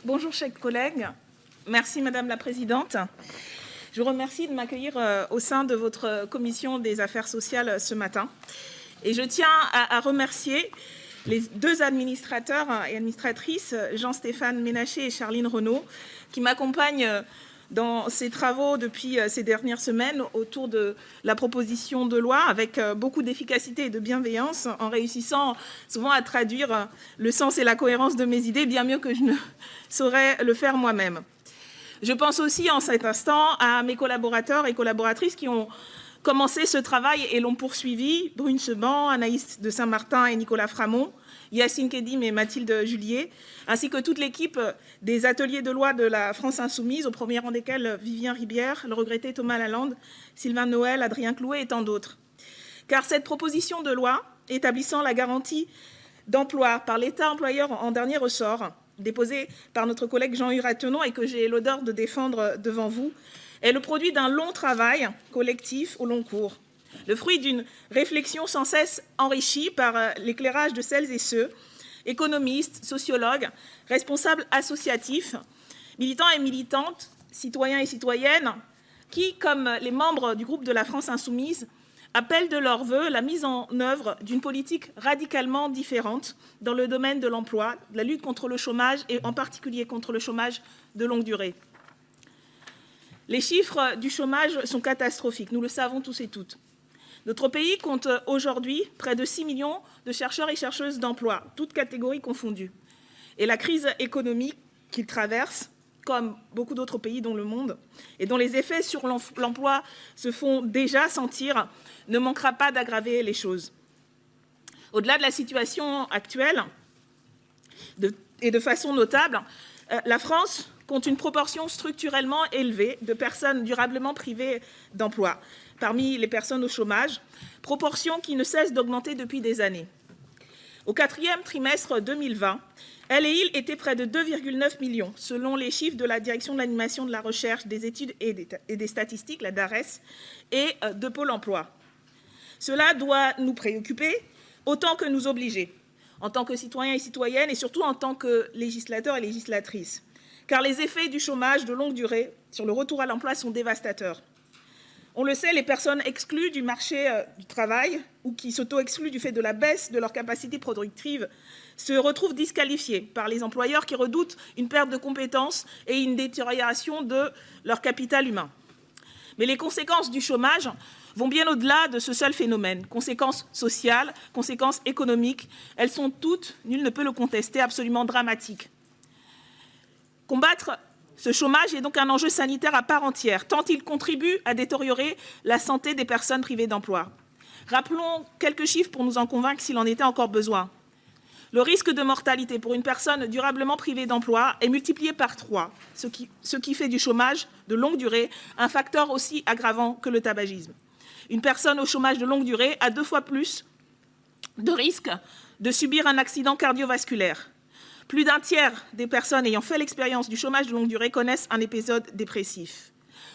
Bonjour chers collègues, merci Madame la Présidente. Je vous remercie de m'accueillir au sein de votre commission des affaires sociales ce matin. Et je tiens à remercier les deux administrateurs et administratrices, Jean-Stéphane Ménaché et Charline Renaud, qui m'accompagnent dans ces travaux depuis ces dernières semaines autour de la proposition de loi avec beaucoup d'efficacité et de bienveillance, en réussissant souvent à traduire le sens et la cohérence de mes idées bien mieux que je ne saurais le faire moi-même. Je pense aussi en cet instant à mes collaborateurs et collaboratrices qui ont commencé ce travail et l'ont poursuivi, Brune Seban, Anaïs de Saint-Martin et Nicolas Framont, Yacine Kedim et Mathilde Julier, ainsi que toute l'équipe des ateliers de loi de la France Insoumise, au premier rang desquels Vivien Ribière, le regretté Thomas Lalande, Sylvain Noël, Adrien Clouet et tant d'autres. Car cette proposition de loi établissant la garantie d'emploi par l'État employeur en dernier ressort, déposée par notre collègue Jean Huratenon et que j'ai l'honneur de défendre devant vous, est le produit d'un long travail collectif au long cours. Le fruit d'une réflexion sans cesse enrichie par l'éclairage de celles et ceux, économistes, sociologues, responsables associatifs, militants et militantes, citoyens et citoyennes, qui, comme les membres du groupe de la France Insoumise, appellent de leur vœu la mise en œuvre d'une politique radicalement différente dans le domaine de l'emploi, de la lutte contre le chômage et en particulier contre le chômage de longue durée. Les chiffres du chômage sont catastrophiques, nous le savons tous et toutes. Notre pays compte aujourd'hui près de 6 millions de chercheurs et chercheuses d'emploi, toutes catégories confondues. Et la crise économique qu'il traverse, comme beaucoup d'autres pays dans le monde, et dont les effets sur l'emploi se font déjà sentir, ne manquera pas d'aggraver les choses. Au-delà de la situation actuelle, et de façon notable, la France compte une proportion structurellement élevée de personnes durablement privées d'emploi parmi les personnes au chômage, proportion qui ne cesse d'augmenter depuis des années. Au quatrième trimestre 2020, elle et il étaient près de 2,9 millions, selon les chiffres de la Direction de l'animation de la recherche, des études et des statistiques, la DARES, et de Pôle emploi. Cela doit nous préoccuper autant que nous obliger, en tant que citoyens et citoyennes, et surtout en tant que législateurs et législatrices. Car les effets du chômage de longue durée sur le retour à l'emploi sont dévastateurs. On le sait, les personnes exclues du marché du travail ou qui s'auto-excluent du fait de la baisse de leur capacité productive se retrouvent disqualifiées par les employeurs qui redoutent une perte de compétences et une détérioration de leur capital humain. Mais les conséquences du chômage vont bien au-delà de ce seul phénomène. Conséquences sociales, conséquences économiques, elles sont toutes, nul ne peut le contester, absolument dramatiques. Combattre ce chômage est donc un enjeu sanitaire à part entière, tant il contribue à détériorer la santé des personnes privées d'emploi. Rappelons quelques chiffres pour nous en convaincre s'il en était encore besoin. Le risque de mortalité pour une personne durablement privée d'emploi est multiplié par 3, ce qui fait du chômage de longue durée un facteur aussi aggravant que le tabagisme. Une personne au chômage de longue durée a 2 fois plus de risques de subir un accident cardiovasculaire. Plus d'un tiers des personnes ayant fait l'expérience du chômage de longue durée connaissent un épisode dépressif.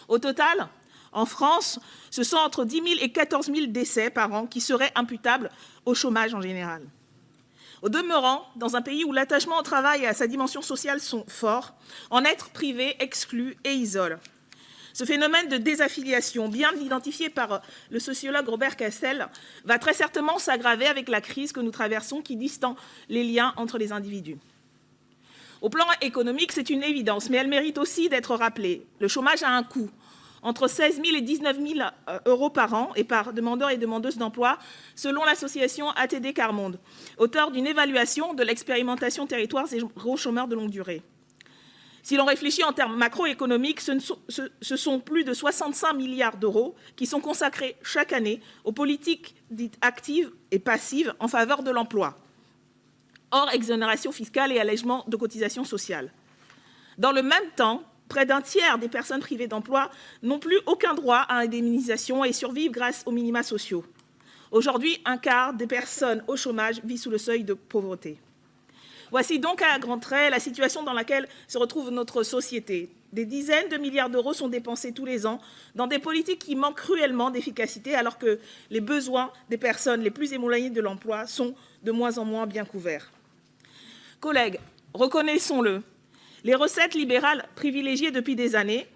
Au total, en France, ce sont entre 10 000 et 14 000 décès par an qui seraient imputables au chômage en général. Au demeurant, dans un pays où l'attachement au travail et à sa dimension sociale sont forts, en être privé exclut et isole. Ce phénomène de désaffiliation, bien identifié par le sociologue Robert Castel, va très certainement s'aggraver avec la crise que nous traversons qui distend les liens entre les individus. Au plan économique, c'est une évidence, mais elle mérite aussi d'être rappelée. Le chômage a un coût, entre 16 000 et 19 000 euros par an et par demandeur et demandeuse d'emploi, selon l'association ATD Quart Monde, auteur d'une évaluation de l'expérimentation territoire zéro chômeur de longue durée. Si l'on réfléchit en termes macroéconomiques, ce sont plus de 65 milliards d'euros qui sont consacrés chaque année aux politiques dites actives et passives en faveur de l'emploi, hors exonération fiscale et allègement de cotisations sociales. Dans le même temps, près d'un tiers des personnes privées d'emploi n'ont plus aucun droit à indemnisation et survivent grâce aux minima sociaux. Aujourd'hui, un quart des personnes au chômage vit sous le seuil de pauvreté. Voici donc à grands traits la situation dans laquelle se retrouve notre société. Des dizaines de milliards d'euros sont dépensés tous les ans dans des politiques qui manquent cruellement d'efficacité alors que les besoins des personnes les plus éloignées de l'emploi sont de moins en moins bien couverts. Collègues, reconnaissons-le, Les recettes libérales privilégiées depuis des années,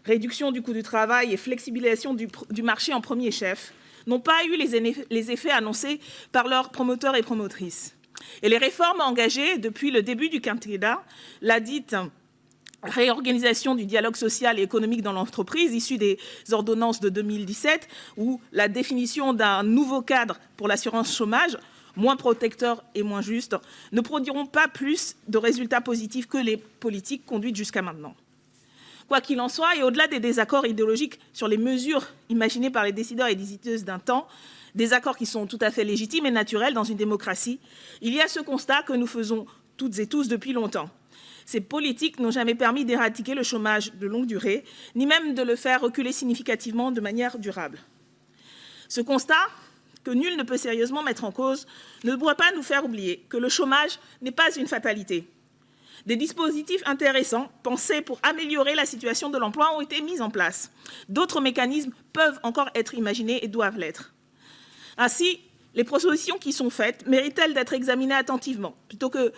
réduction du coût du travail et flexibilisation du marché en premier chef, n'ont pas eu les effets annoncés par leurs promoteurs et promotrices. Et les réformes engagées depuis le début du quinquennat, la dite réorganisation du dialogue social et économique dans l'entreprise, issue des ordonnances de 2017, ou la définition d'un nouveau cadre pour l'assurance chômage, moins protecteur et moins juste, ne produiront pas plus de résultats positifs que les politiques conduites jusqu'à maintenant. Quoi qu'il en soit, et au-delà des désaccords idéologiques sur les mesures imaginées par les décideurs et décideuses d'un temps, désaccords qui sont tout à fait légitimes et naturels dans une démocratie, il y a ce constat que nous faisons toutes et tous depuis longtemps. Ces politiques n'ont jamais permis d'éradiquer le chômage de longue durée, ni même de le faire reculer significativement de manière durable. Ce constat, que nul ne peut sérieusement mettre en cause, ne doit pas nous faire oublier que le chômage n'est pas une fatalité. Des dispositifs intéressants, pensés pour améliorer la situation de l'emploi, ont été mis en place. D'autres mécanismes peuvent encore être imaginés et doivent l'être. Ainsi, les propositions qui sont faites méritent-elles d'être examinées attentivement, plutôt que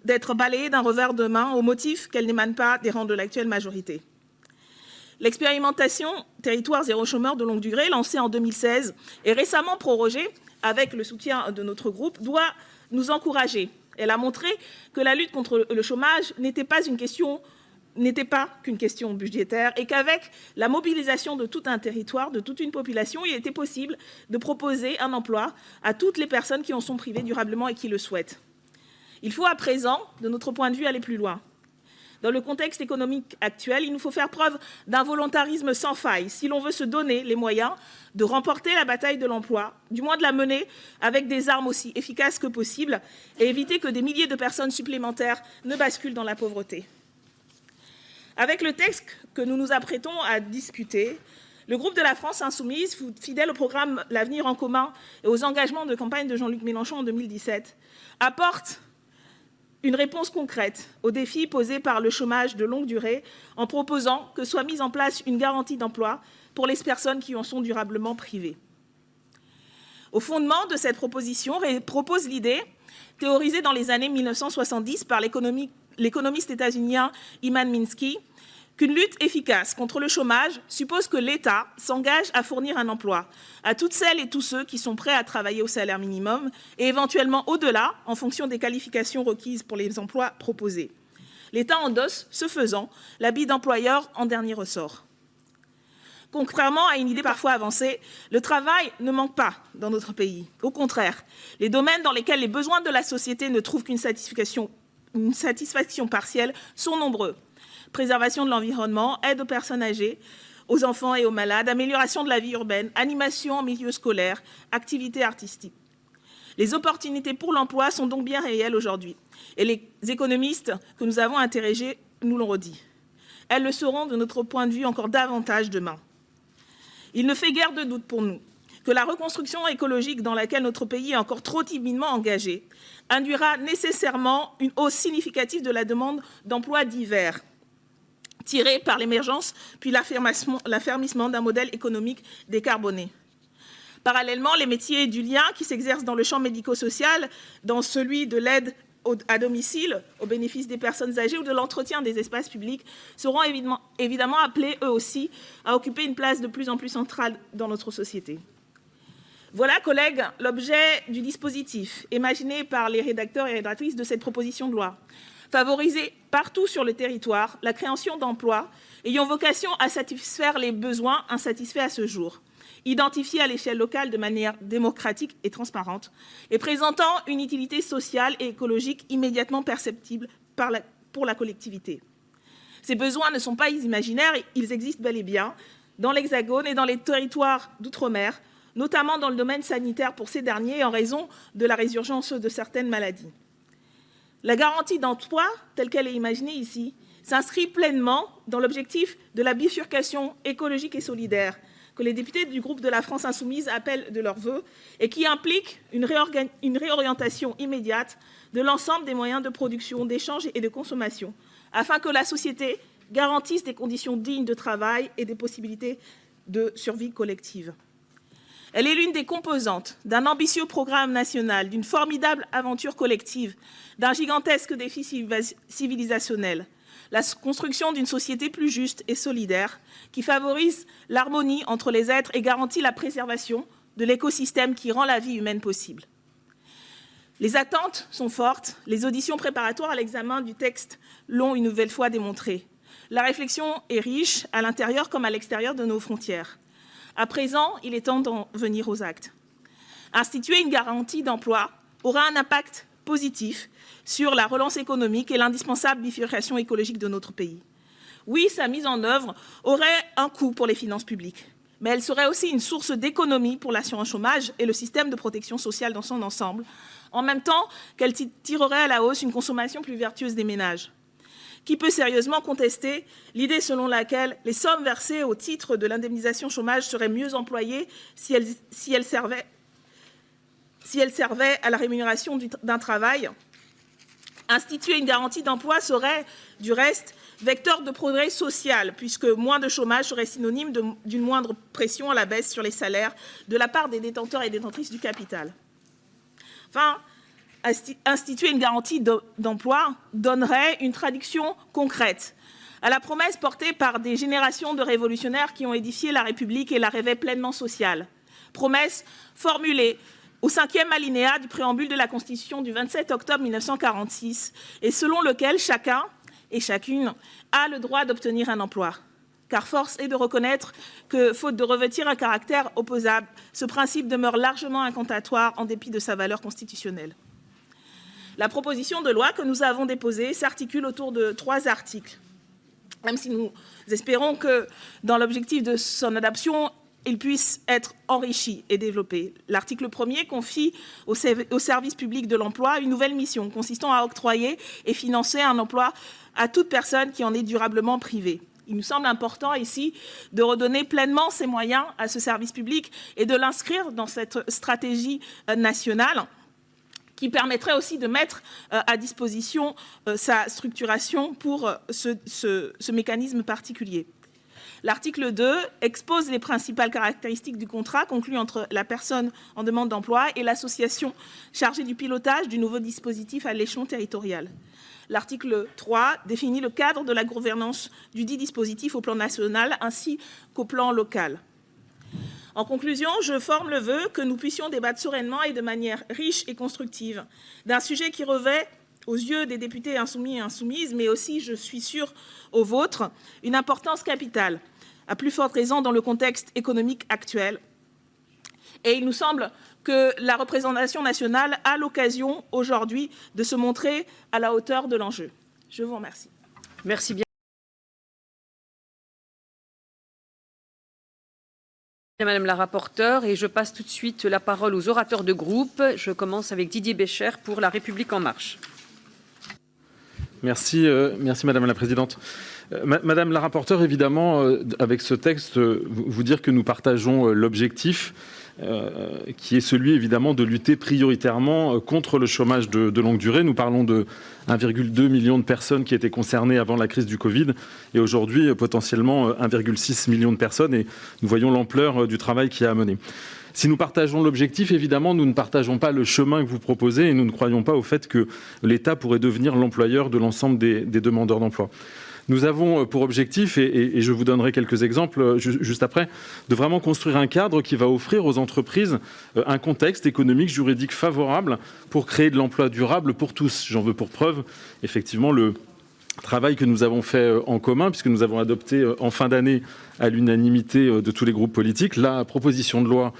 d'être balayées d'un revers de main au motif qu'elles n'émanent pas des rangs de l'actuelle majorité. L'expérimentation Territoire zéro chômeur de longue durée, lancée en 2016 et récemment prorogée avec le soutien de notre groupe, doit nous encourager. Elle a montré que la lutte contre le chômage n'était pas qu'une question budgétaire et qu'avec la mobilisation de tout un territoire, de toute une population, il était possible de proposer un emploi à toutes les personnes qui en sont privées durablement et qui le souhaitent. Il faut à présent, de notre point de vue, aller plus loin. Dans le contexte économique actuel, il nous faut faire preuve d'un volontarisme sans faille si l'on veut se donner les moyens de remporter la bataille de l'emploi, du moins de la mener avec des armes aussi efficaces que possible et éviter que des milliers de personnes supplémentaires ne basculent dans la pauvreté. Avec le texte que nous nous apprêtons à discuter, le groupe de la France insoumise, fidèle au programme L'Avenir en commun et aux engagements de campagne de Jean-Luc Mélenchon en 2017, apporte une réponse concrète aux défis posés par le chômage de longue durée en proposant que soit mise en place une garantie d'emploi pour les personnes qui en sont durablement privées. Au fondement de cette proposition propose l'idée, théorisée dans les années 1970 par l'économiste états-unien Hyman Minsky, qu'une lutte efficace contre le chômage suppose que l'État s'engage à fournir un emploi à toutes celles et tous ceux qui sont prêts à travailler au salaire minimum et éventuellement au-delà en fonction des qualifications requises pour les emplois proposés. L'État endosse, ce faisant, l'habit d'employeur en dernier ressort. Contrairement à une idée parfois avancée, le travail ne manque pas dans notre pays. Au contraire, les domaines dans lesquels les besoins de la société ne trouvent qu'une satisfaction partielle sont nombreux. Préservation de l'environnement, aide aux personnes âgées, aux enfants et aux malades, amélioration de la vie urbaine, animation en milieu scolaire, activités artistiques. Les opportunités pour l'emploi sont donc bien réelles aujourd'hui. Et les économistes que nous avons interrogés nous l'ont redit. Elles le seront, de notre point de vue, encore davantage demain. Il ne fait guère de doute pour nous que la reconstruction écologique dans laquelle notre pays est encore trop timidement engagé induira nécessairement une hausse significative de la demande d'emplois divers, tiré par l'émergence puis l'affermissement d'un modèle économique décarboné. Parallèlement, les métiers du lien qui s'exercent dans le champ médico-social, dans celui de l'aide à domicile au bénéfice des personnes âgées ou de l'entretien des espaces publics seront évidemment appelés, eux aussi, à occuper une place de plus en plus centrale dans notre société. Voilà, collègues, l'objet du dispositif imaginé par les rédacteurs et rédactrices de cette proposition de loi. Favoriser partout sur le territoire la création d'emplois ayant vocation à satisfaire les besoins insatisfaits à ce jour, identifiés à l'échelle locale de manière démocratique et transparente, et présentant une utilité sociale et écologique immédiatement perceptible pour la collectivité. Ces besoins ne sont pas imaginaires, ils existent bel et bien dans l'Hexagone et dans les territoires d'outre-mer, notamment dans le domaine sanitaire pour ces derniers en raison de la résurgence de certaines maladies. La garantie d'emploi, telle qu'elle est imaginée ici, s'inscrit pleinement dans l'objectif de la bifurcation écologique et solidaire que les députés du groupe de la France insoumise appellent de leurs vœux et qui implique une réorientation immédiate de l'ensemble des moyens de production, d'échange et de consommation, afin que la société garantisse des conditions dignes de travail et des possibilités de survie collective. Elle est l'une des composantes d'un ambitieux programme national, d'une formidable aventure collective, d'un gigantesque défi civilisationnel. la construction d'une société plus juste et solidaire qui favorise l'harmonie entre les êtres et garantit la préservation de l'écosystème qui rend la vie humaine possible. Les attentes sont fortes, les auditions préparatoires à l'examen du texte l'ont une nouvelle fois démontré. La réflexion est riche, à l'intérieur comme à l'extérieur de nos frontières. À présent, il est temps d'en venir aux actes. Instituer une garantie d'emploi aura un impact positif sur la relance économique et l'indispensable bifurcation écologique de notre pays. Oui, sa mise en œuvre aurait un coût pour les finances publiques, mais elle serait aussi une source d'économie pour l'assurance chômage et le système de protection sociale dans son ensemble, en même temps qu'elle tirerait à la hausse une consommation plus vertueuse des ménages. Qui peut sérieusement contester l'idée selon laquelle les sommes versées au titre de l'indemnisation chômage seraient mieux employées si elles servaient à la rémunération d'un travail? Instituer une garantie d'emploi serait, du reste, vecteur de progrès social, puisque moins de chômage serait synonyme d'une moindre pression à la baisse sur les salaires de la part des détenteurs et détentrices du capital. Enfin, instituer une garantie d'emploi donnerait une traduction concrète à la promesse portée par des générations de révolutionnaires qui ont édifié la République et la rêvaient pleinement sociale. Promesse formulée au 5e alinéa du préambule de la Constitution du 27 octobre 1946 et selon lequel chacun et chacune a le droit d'obtenir un emploi. Car force est de reconnaître que, faute de revêtir un caractère opposable, ce principe demeure largement incantatoire en dépit de sa valeur constitutionnelle. La proposition de loi que nous avons déposée s'articule autour de 3 articles, même si nous espérons que, dans l'objectif de son adoption, il puisse être enrichi et développé. L'article 1er confie au service public de l'emploi une nouvelle mission consistant à octroyer et financer un emploi à toute personne qui en est durablement privée. Il nous semble important ici de redonner pleinement ses moyens à ce service public et de l'inscrire dans cette stratégie nationale qui permettrait aussi de mettre à disposition sa structuration pour ce mécanisme particulier. L'article 2 expose les principales caractéristiques du contrat conclu entre la personne en demande d'emploi et l'association chargée du pilotage du nouveau dispositif à l'échelon territorial. L'article 3 définit le cadre de la gouvernance du dit dispositif au plan national ainsi qu'au plan local. En conclusion, je forme le vœu que nous puissions débattre sereinement et de manière riche et constructive d'un sujet qui revêt, aux yeux des députés insoumis et insoumises, mais aussi, je suis sûre, aux vôtres, une importance capitale, à plus forte raison dans le contexte économique actuel. Et il nous semble que la représentation nationale a l'occasion aujourd'hui de se montrer à la hauteur de l'enjeu. Je vous remercie. Merci bien. Madame la rapporteure, et je passe tout de suite la parole aux orateurs de groupe. Je commence avec Didier Bécher pour La République En Marche. Merci Madame la Présidente. Madame la rapporteure, évidemment, avec ce texte, vous dire que nous partageons l'objectif qui est celui, évidemment, de lutter prioritairement contre le chômage de longue durée. Nous parlons de 1,2 million de personnes qui étaient concernées avant la crise du Covid et aujourd'hui, potentiellement, 1,6 million de personnes. Et nous voyons l'ampleur du travail qui a à mener. Si nous partageons l'objectif, évidemment, nous ne partageons pas le chemin que vous proposez et nous ne croyons pas au fait que l'État pourrait devenir l'employeur de l'ensemble des demandeurs d'emploi. Nous avons pour objectif, et je vous donnerai quelques exemples juste après, de vraiment construire un cadre qui va offrir aux entreprises un contexte économique, juridique favorable pour créer de l'emploi durable pour tous. J'en veux pour preuve, effectivement, le travail que nous avons fait en commun, puisque nous avons adopté en fin d'année à l'unanimité de tous les groupes politiques la proposition de loi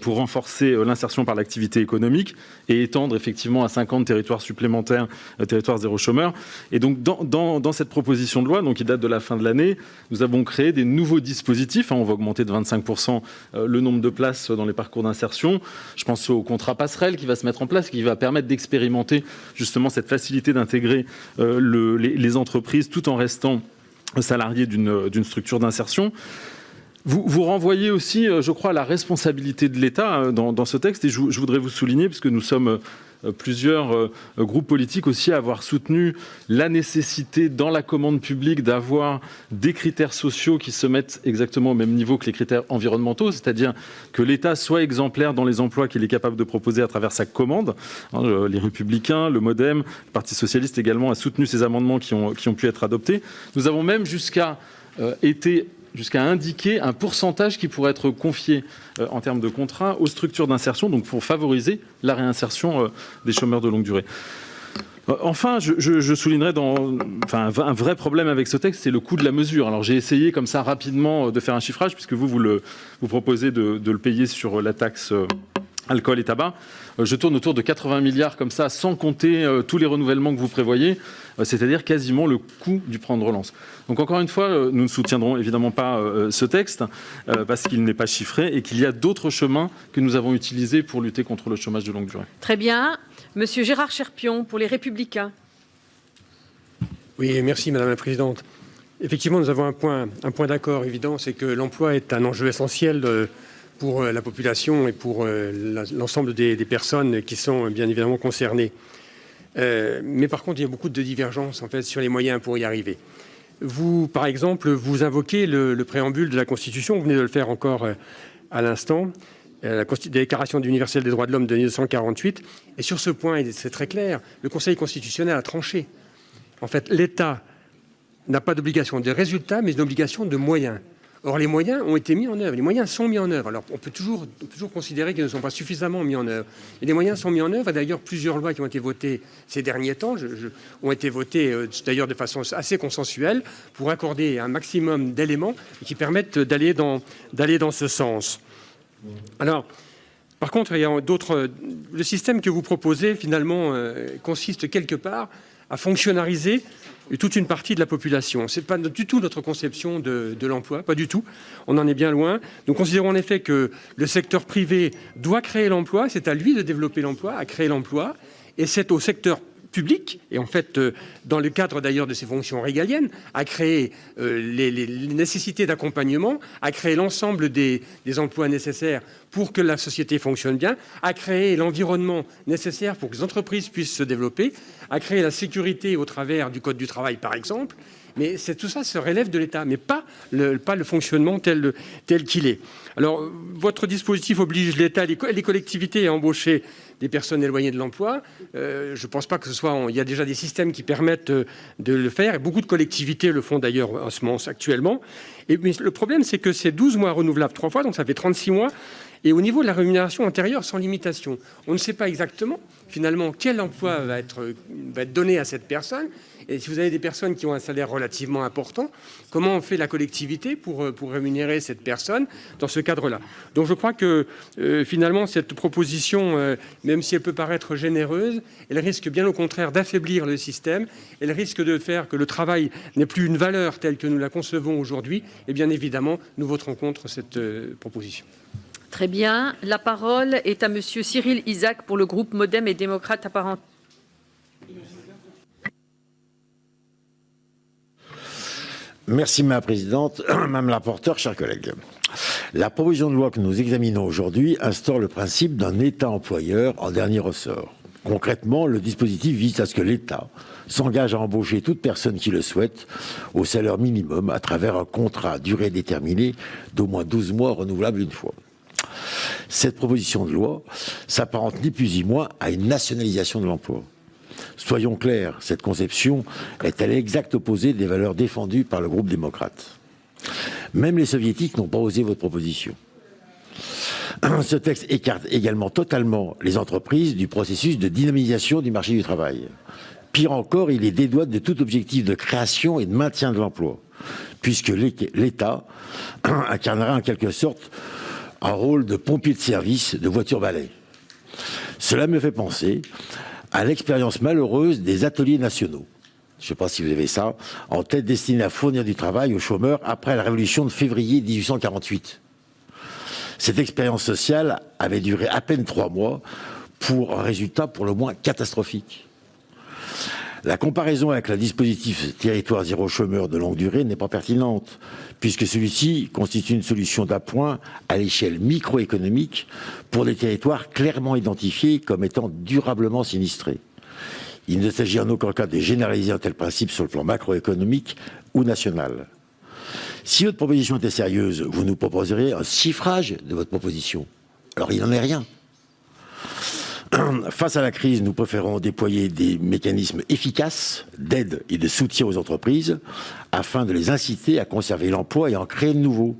pour renforcer l'insertion par l'activité économique et étendre effectivement à 50 territoires supplémentaires, territoires zéro chômeur. Et donc dans cette proposition de loi, donc qui date de la fin de l'année, nous avons créé des nouveaux dispositifs. On va augmenter de 25% le nombre de places dans les parcours d'insertion. Je pense au contrat passerelle qui va se mettre en place, qui va permettre d'expérimenter justement cette facilité d'intégrer les entreprises tout en restant salariés d'une structure d'insertion. Vous renvoyez aussi, je crois, à la responsabilité de l'État dans ce texte, et je voudrais vous souligner, puisque nous sommes plusieurs groupes politiques aussi à avoir soutenu la nécessité dans la commande publique d'avoir des critères sociaux qui se mettent exactement au même niveau que les critères environnementaux, c'est-à-dire que l'État soit exemplaire dans les emplois qu'il est capable de proposer à travers sa commande. Les Républicains, le MoDem, le Parti socialiste également a soutenu ces amendements qui ont pu être adoptés. Nous avons même jusqu'à indiquer un pourcentage qui pourrait être confié en termes de contrat aux structures d'insertion, donc pour favoriser la réinsertion des chômeurs de longue durée. Enfin, je soulignerai un vrai problème avec ce texte, c'est le coût de la mesure. Alors j'ai essayé comme ça rapidement de faire un chiffrage, puisque vous proposez de le payer sur la taxe alcool et tabac. Je tourne autour de 80 milliards comme ça, sans compter tous les renouvellements que vous prévoyez, c'est-à-dire quasiment le coût du plan de relance. Donc encore une fois, nous ne soutiendrons évidemment pas ce texte parce qu'il n'est pas chiffré et qu'il y a d'autres chemins que nous avons utilisés pour lutter contre le chômage de longue durée. Très bien. Monsieur Gérard Cherpion, pour les Républicains. Oui, merci Madame la Présidente. Effectivement, nous avons un point d'accord évident, c'est que l'emploi est un enjeu essentiel pour la population et pour l'ensemble des personnes qui sont bien évidemment concernées. Mais par contre, il y a beaucoup de divergences en fait, sur les moyens pour y arriver. Vous, par exemple, vous invoquez le préambule de la Constitution, vous venez de le faire encore à l'instant, la Déclaration universelle des droits de l'homme de 1948. Et sur ce point, c'est très clair, le Conseil constitutionnel a tranché. En fait, l'État n'a pas d'obligation de résultat, mais une obligation de moyens. Or, les moyens ont été mis en œuvre. Les moyens sont mis en œuvre. Alors, on peut toujours considérer qu'ils ne sont pas suffisamment mis en œuvre. Et les moyens sont mis en œuvre. Et d'ailleurs, plusieurs lois qui ont été votées ces derniers temps ont été votées d'ailleurs de façon assez consensuelle pour accorder un maximum d'éléments qui permettent d'aller dans ce sens. Alors, par contre, il y a d'autres. Le système que vous proposez, finalement, consiste quelque part à fonctionnariser toute une partie de la population. Ce n'est pas du tout notre conception de l'emploi, pas du tout. On en est bien loin. Nous considérons en effet que le secteur privé doit créer l'emploi, c'est à lui de développer l'emploi, à créer l'emploi, et c'est au secteur public, et en fait, dans le cadre d'ailleurs de ses fonctions régaliennes, à créer les nécessités d'accompagnement, à créer l'ensemble des emplois nécessaires pour que la société fonctionne bien, à créer l'environnement nécessaire pour que les entreprises puissent se développer, à créer la sécurité au travers du Code du travail, par exemple. Mais tout ça se relève de l'État, mais pas le fonctionnement tel qu'il est. Alors, votre dispositif oblige l'État et les collectivités à embaucher des personnes éloignées de l'emploi. Je ne pense pas que ce soit... Il y a déjà des systèmes qui permettent de le faire, et beaucoup de collectivités le font d'ailleurs en ce moment actuellement. Mais le problème, c'est que c'est 12 mois renouvelables 3 fois, donc ça fait 36 mois. Et au niveau de la rémunération antérieure, sans limitation, on ne sait pas exactement, finalement, quel emploi va être donné à cette personne. Et si vous avez des personnes qui ont un salaire relativement important, comment on fait la collectivité pour rémunérer cette personne dans ce cadre-là? Donc je crois que finalement, cette proposition, même si elle peut paraître généreuse, elle risque bien au contraire d'affaiblir le système. Elle risque de faire que le travail n'ait plus une valeur telle que nous la concevons aujourd'hui. Et bien évidemment, nous voterons contre cette proposition. Très bien. La parole est à Monsieur Cyril Isaac pour le groupe MoDem et démocrates apparentés. Merci Madame la Présidente, Madame la rapporteure, chers collègues. La proposition de loi que nous examinons aujourd'hui instaure le principe d'un État employeur en dernier ressort. Concrètement, le dispositif vise à ce que l'État s'engage à embaucher toute personne qui le souhaite au salaire minimum à travers un contrat à durée déterminée d'au moins 12 mois renouvelable une fois. Cette proposition de loi s'apparente ni plus ni moins à une nationalisation de l'emploi. Soyons clairs, cette conception est à l'exact opposé des valeurs défendues par le groupe démocrate. Même les soviétiques n'ont pas osé votre proposition. Ce texte écarte également totalement les entreprises du processus de dynamisation du marché du travail. Pire encore, il les dédouane de tout objectif de création et de maintien de l'emploi, puisque l'État incarnera en quelque sorte un rôle de pompier de service, de voiture-balai. Cela me fait penser à l'expérience malheureuse des ateliers nationaux. Je ne sais pas si vous avez ça, en tête destinée à fournir du travail aux chômeurs après la révolution de février 1848. Cette expérience sociale avait duré à peine 3 mois pour un résultat pour le moins catastrophique. La comparaison avec le dispositif territoire zéro chômeur de longue durée n'est pas pertinente, puisque celui-ci constitue une solution d'appoint à l'échelle microéconomique pour des territoires clairement identifiés comme étant durablement sinistrés. Il ne s'agit en aucun cas de généraliser un tel principe sur le plan macroéconomique ou national. Si votre proposition était sérieuse, vous nous proposeriez un chiffrage de votre proposition. Alors, il n'en est rien. Face à la crise, nous préférons déployer des mécanismes efficaces d'aide et de soutien aux entreprises afin de les inciter à conserver l'emploi et en créer de nouveaux.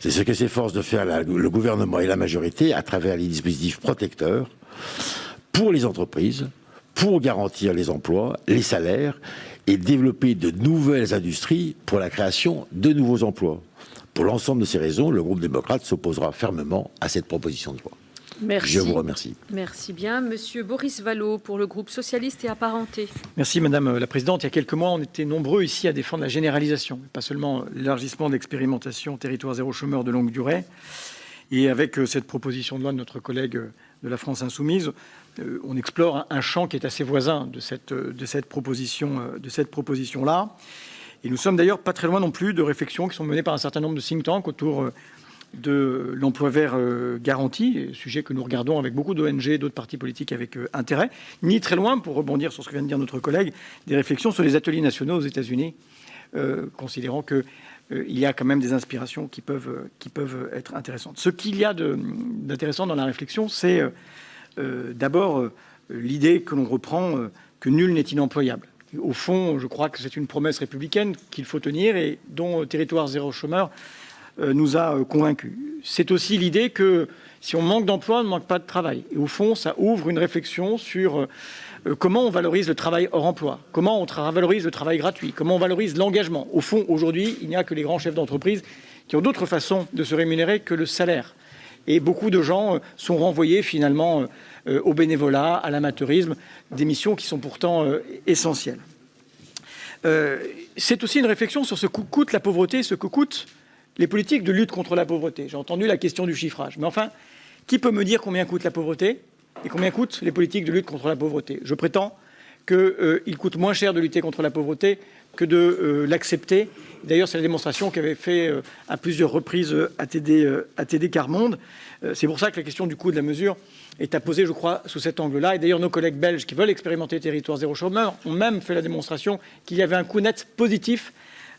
C'est ce que s'efforce de faire le gouvernement et la majorité à travers les dispositifs protecteurs pour les entreprises, pour garantir les emplois, les salaires et développer de nouvelles industries pour la création de nouveaux emplois. Pour l'ensemble de ces raisons, le groupe démocrate s'opposera fermement à cette proposition de loi. Merci. Je vous remercie. Merci bien. Monsieur Boris Vallaud, pour le groupe socialiste et apparenté. Merci Madame la Présidente. Il y a quelques mois, on était nombreux ici à défendre la généralisation, pas seulement l'élargissement d'expérimentation territoire zéro chômeur de longue durée. Et avec cette proposition de loi de notre collègue de la France Insoumise, on explore un champ qui est assez voisin de cette proposition-là. Et nous sommes d'ailleurs pas très loin non plus de réflexions qui sont menées par un certain nombre de think tanks autour de l'emploi vert garanti, sujet que nous regardons avec beaucoup d'ONG et d'autres partis politiques avec intérêt, ni très loin, pour rebondir sur ce que vient de dire notre collègue, des réflexions sur les ateliers nationaux aux États-Unis, considérant qu'il y a quand même des inspirations qui peuvent être intéressantes. Ce qu'il y a d'intéressant dans la réflexion, c'est d'abord l'idée que l'on reprend que nul n'est inemployable. Au fond, je crois que c'est une promesse républicaine qu'il faut tenir et dont Territoire zéro chômeur nous a convaincus. C'est aussi l'idée que si on manque d'emploi, on ne manque pas de travail. Et au fond, ça ouvre une réflexion sur comment on valorise le travail hors emploi, comment on valorise le travail gratuit, comment on valorise l'engagement. Au fond, aujourd'hui, il n'y a que les grands chefs d'entreprise qui ont d'autres façons de se rémunérer que le salaire. Et beaucoup de gens sont renvoyés finalement au bénévolat, à l'amateurisme, des missions qui sont pourtant essentielles. C'est aussi une réflexion sur ce que coûte la pauvreté, ce que coûtent les politiques de lutte contre la pauvreté. J'ai entendu la question du chiffrage. Mais enfin, qui peut me dire combien coûte la pauvreté et combien coûtent les politiques de lutte contre la pauvreté? Je prétends qu'il coûte moins cher de lutter contre la pauvreté que de l'accepter. D'ailleurs, c'est la démonstration qu'avait fait à plusieurs reprises ATD Carmonde. C'est pour ça que la question du coût de la mesure est à poser, je crois, sous cet angle-là. Et d'ailleurs, nos collègues belges qui veulent expérimenter le territoire zéro chômeur ont même fait la démonstration qu'il y avait un coût net positif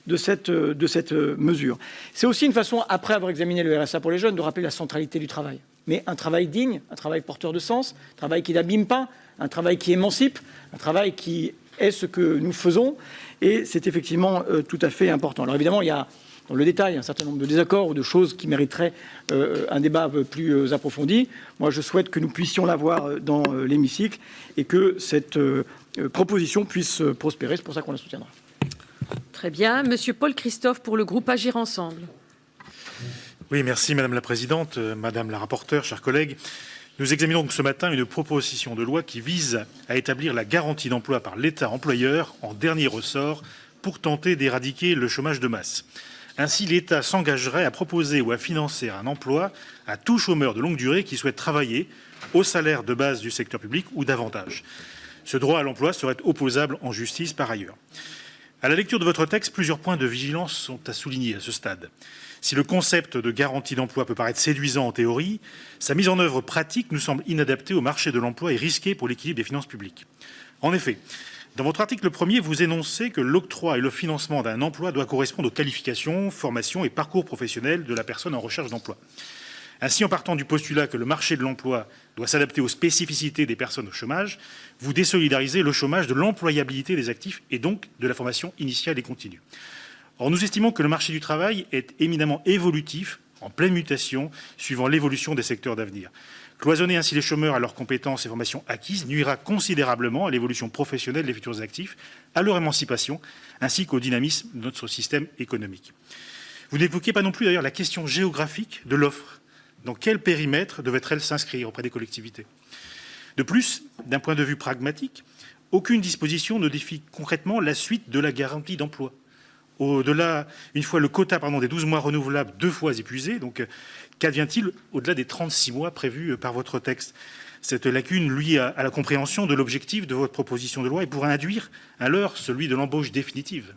de cette mesure. C'est aussi une façon, après avoir examiné le RSA pour les jeunes, de rappeler la centralité du travail. Mais un travail digne, un travail porteur de sens, un travail qui n'abîme pas, un travail qui émancipe, un travail qui est ce que nous faisons. Et c'est effectivement tout à fait important. Alors évidemment, il y a dans le détail un certain nombre de désaccords ou de choses qui mériteraient un débat plus approfondi. Moi, je souhaite que nous puissions l'avoir dans l'hémicycle et que cette proposition puisse prospérer. C'est pour ça qu'on la soutiendra. Très bien. Monsieur Paul Christophe pour le groupe Agir Ensemble. Oui, merci Madame la Présidente, Madame la rapporteure, chers collègues. Nous examinons donc ce matin une proposition de loi qui vise à établir la garantie d'emploi par l'État employeur en dernier ressort pour tenter d'éradiquer le chômage de masse. Ainsi, l'État s'engagerait à proposer ou à financer un emploi à tout chômeur de longue durée qui souhaite travailler au salaire de base du secteur public ou davantage. Ce droit à l'emploi serait opposable en justice par ailleurs. À la lecture de votre texte, plusieurs points de vigilance sont à souligner à ce stade. Si le concept de garantie d'emploi peut paraître séduisant en théorie, sa mise en œuvre pratique nous semble inadaptée au marché de l'emploi et risquée pour l'équilibre des finances publiques. En effet, dans votre article 1er, vous énoncez que l'octroi et le financement d'un emploi doit correspondre aux qualifications, formations et parcours professionnels de la personne en recherche d'emploi. Ainsi, en partant du postulat que le marché de l'emploi doit s'adapter aux spécificités des personnes au chômage, vous désolidarisez le chômage de l'employabilité des actifs et donc de la formation initiale et continue. Or, nous estimons que le marché du travail est éminemment évolutif, en pleine mutation, suivant l'évolution des secteurs d'avenir. Cloisonner ainsi les chômeurs à leurs compétences et formations acquises nuira considérablement à l'évolution professionnelle des futurs actifs, à leur émancipation, ainsi qu'au dynamisme de notre système économique. Vous n'évoquez pas non plus d'ailleurs la question géographique de l'offre. Dans quel périmètre devait-elle s'inscrire auprès des collectivités? De plus, d'un point de vue pragmatique, aucune disposition ne définit concrètement la suite de la garantie d'emploi. Au-delà, une fois le quota des 12 mois renouvelables 2 fois épuisé, donc qu'advient-il au-delà des 36 mois prévus par votre texte? Cette lacune liée à la compréhension de l'objectif de votre proposition de loi et pourrait induire un leurre, celui de l'embauche définitive.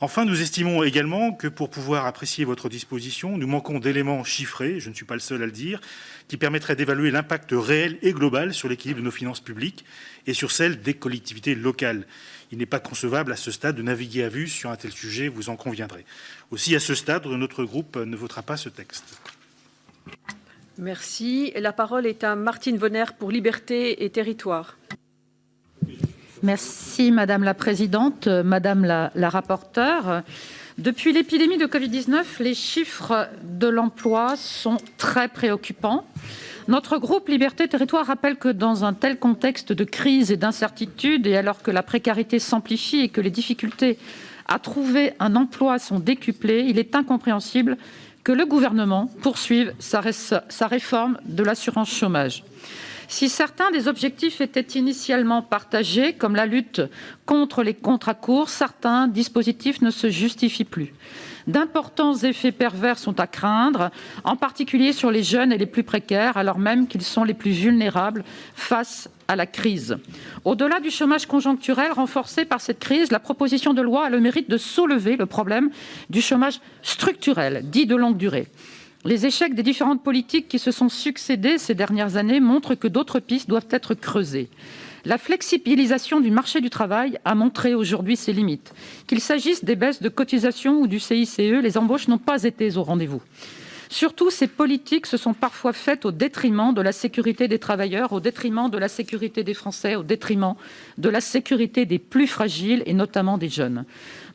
Enfin, nous estimons également que pour pouvoir apprécier votre disposition, nous manquons d'éléments chiffrés, je ne suis pas le seul à le dire, qui permettraient d'évaluer l'impact réel et global sur l'équilibre de nos finances publiques et sur celle des collectivités locales. Il n'est pas concevable à ce stade de naviguer à vue sur un tel sujet, vous en conviendrez. Aussi, à ce stade, notre groupe ne votera pas ce texte. Merci. La parole est à Martine Vonner pour Liberté et Territoire. Merci Madame la Présidente, Madame la rapporteure. Depuis l'épidémie de Covid-19, les chiffres de l'emploi sont très préoccupants. Notre groupe Liberté Territoire rappelle que dans un tel contexte de crise et d'incertitude, et alors que la précarité s'amplifie et que les difficultés à trouver un emploi sont décuplées, il est incompréhensible que le gouvernement poursuive sa réforme de l'assurance chômage. Si certains des objectifs étaient initialement partagés, comme la lutte contre les contrats courts, certains dispositifs ne se justifient plus. D'importants effets pervers sont à craindre, en particulier sur les jeunes et les plus précaires, alors même qu'ils sont les plus vulnérables face à la crise. Au-delà du chômage conjoncturel renforcé par cette crise, la proposition de loi a le mérite de soulever le problème du chômage structurel, dit de longue durée. Les échecs des différentes politiques qui se sont succédées ces dernières années montrent que d'autres pistes doivent être creusées. La flexibilisation du marché du travail a montré aujourd'hui ses limites. Qu'il s'agisse des baisses de cotisations ou du CICE, les embauches n'ont pas été au rendez-vous. Surtout, ces politiques se sont parfois faites au détriment de la sécurité des travailleurs, au détriment de la sécurité des Français, au détriment de la sécurité des plus fragiles et notamment des jeunes.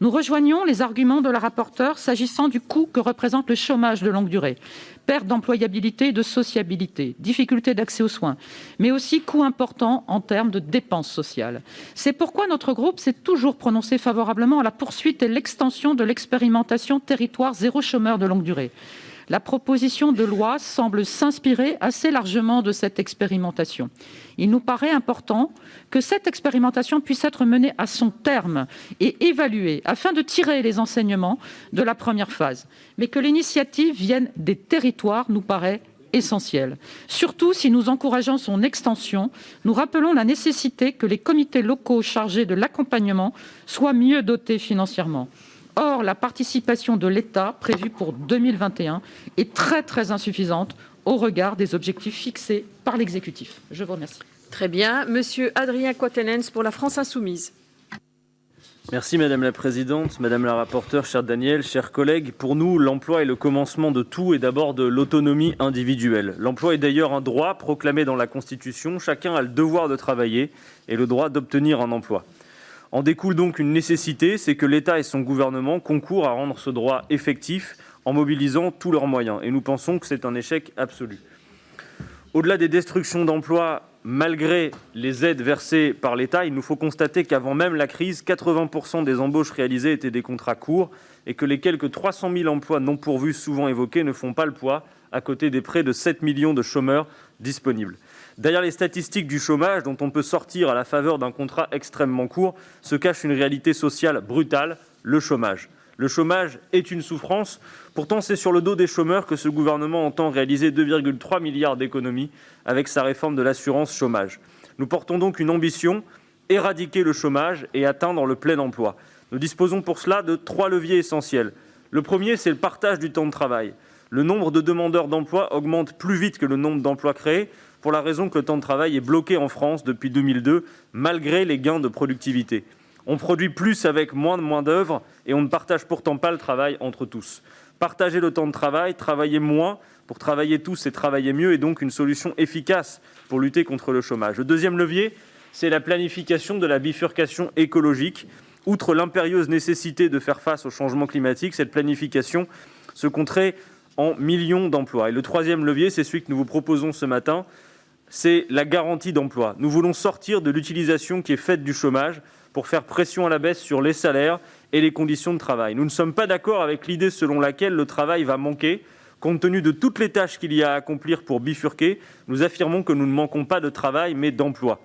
Nous rejoignons les arguments de la rapporteure s'agissant du coût que représente le chômage de longue durée. Perte d'employabilité et de sociabilité, difficulté d'accès aux soins, mais aussi coût important en termes de dépenses sociales. C'est pourquoi notre groupe s'est toujours prononcé favorablement à la poursuite et l'extension de l'expérimentation territoire zéro chômeur de longue durée. La proposition de loi semble s'inspirer assez largement de cette expérimentation. Il nous paraît important que cette expérimentation puisse être menée à son terme et évaluée afin de tirer les enseignements de la première phase. Mais que l'initiative vienne des territoires nous paraît essentiel. Surtout si nous encourageons son extension, nous rappelons la nécessité que les comités locaux chargés de l'accompagnement soient mieux dotés financièrement. Or, la participation de l'État prévue pour 2021 est très insuffisante au regard des objectifs fixés par l'exécutif. Je vous remercie. Très bien. Monsieur Adrien Quatennens pour la France Insoumise. Merci Madame la Présidente, Madame la rapporteure, cher Daniel, chers collègues. Pour nous, l'emploi est le commencement de tout et d'abord de l'autonomie individuelle. L'emploi est d'ailleurs un droit proclamé dans la Constitution. Chacun a le devoir de travailler et le droit d'obtenir un emploi. En découle donc une nécessité, c'est que l'État et son gouvernement concourent à rendre ce droit effectif en mobilisant tous leurs moyens. Et nous pensons que c'est un échec absolu. Au-delà des destructions d'emplois, malgré les aides versées par l'État, il nous faut constater qu'avant même la crise, 80% des embauches réalisées étaient des contrats courts et que les quelques 300 000 emplois non pourvus souvent évoqués ne font pas le poids à côté des près de 7 millions de chômeurs disponibles. Derrière les statistiques du chômage, dont on peut sortir à la faveur d'un contrat extrêmement court, se cache une réalité sociale brutale, le chômage. Le chômage est une souffrance. Pourtant, c'est sur le dos des chômeurs que ce gouvernement entend réaliser 2,3 milliards d'économies avec sa réforme de l'assurance chômage. Nous portons donc une ambition, éradiquer le chômage et atteindre le plein emploi. Nous disposons pour cela de 3 leviers essentiels. Le premier, c'est le partage du temps de travail. Le nombre de demandeurs d'emploi augmente plus vite que le nombre d'emplois créés, pour la raison que le temps de travail est bloqué en France depuis 2002, malgré les gains de productivité. On produit plus avec moins de main-d'œuvre et on ne partage pourtant pas le travail entre tous. Partager le temps de travail, travailler moins pour travailler tous et travailler mieux est donc une solution efficace pour lutter contre le chômage. Le deuxième levier, c'est la planification de la bifurcation écologique. Outre l'impérieuse nécessité de faire face au changement climatique, cette planification se compterait en millions d'emplois. Et le troisième levier, c'est celui que nous vous proposons ce matin, c'est la garantie d'emploi. Nous voulons sortir de l'utilisation qui est faite du chômage pour faire pression à la baisse sur les salaires et les conditions de travail. Nous ne sommes pas d'accord avec l'idée selon laquelle le travail va manquer. Compte tenu de toutes les tâches qu'il y a à accomplir pour bifurquer, nous affirmons que nous ne manquons pas de travail, mais d'emploi.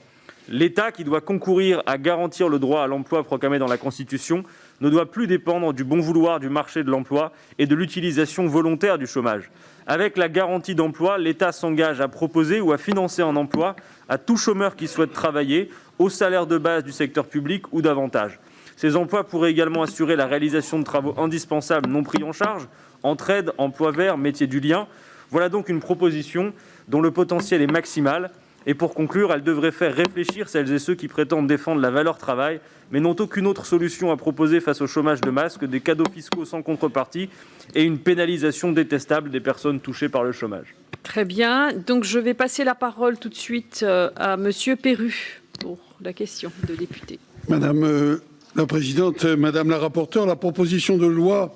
L'État, qui doit concourir à garantir le droit à l'emploi proclamé dans la Constitution, ne doit plus dépendre du bon vouloir du marché de l'emploi et de l'utilisation volontaire du chômage. Avec la garantie d'emploi, l'État s'engage à proposer ou à financer un emploi à tout chômeur qui souhaite travailler, au salaire de base du secteur public ou davantage. Ces emplois pourraient également assurer la réalisation de travaux indispensables non pris en charge, entraide, emploi vert, métier du lien. Voilà donc une proposition dont le potentiel est maximal. Et pour conclure, elle devrait faire réfléchir celles et ceux qui prétendent défendre la valeur travail, mais n'ont aucune autre solution à proposer face au chômage de masse que des cadeaux fiscaux sans contrepartie et une pénalisation détestable des personnes touchées par le chômage. Très bien. Donc, je vais passer la parole tout de suite à Monsieur Perru pour la question de député. Madame la présidente, madame la rapporteure, la proposition de loi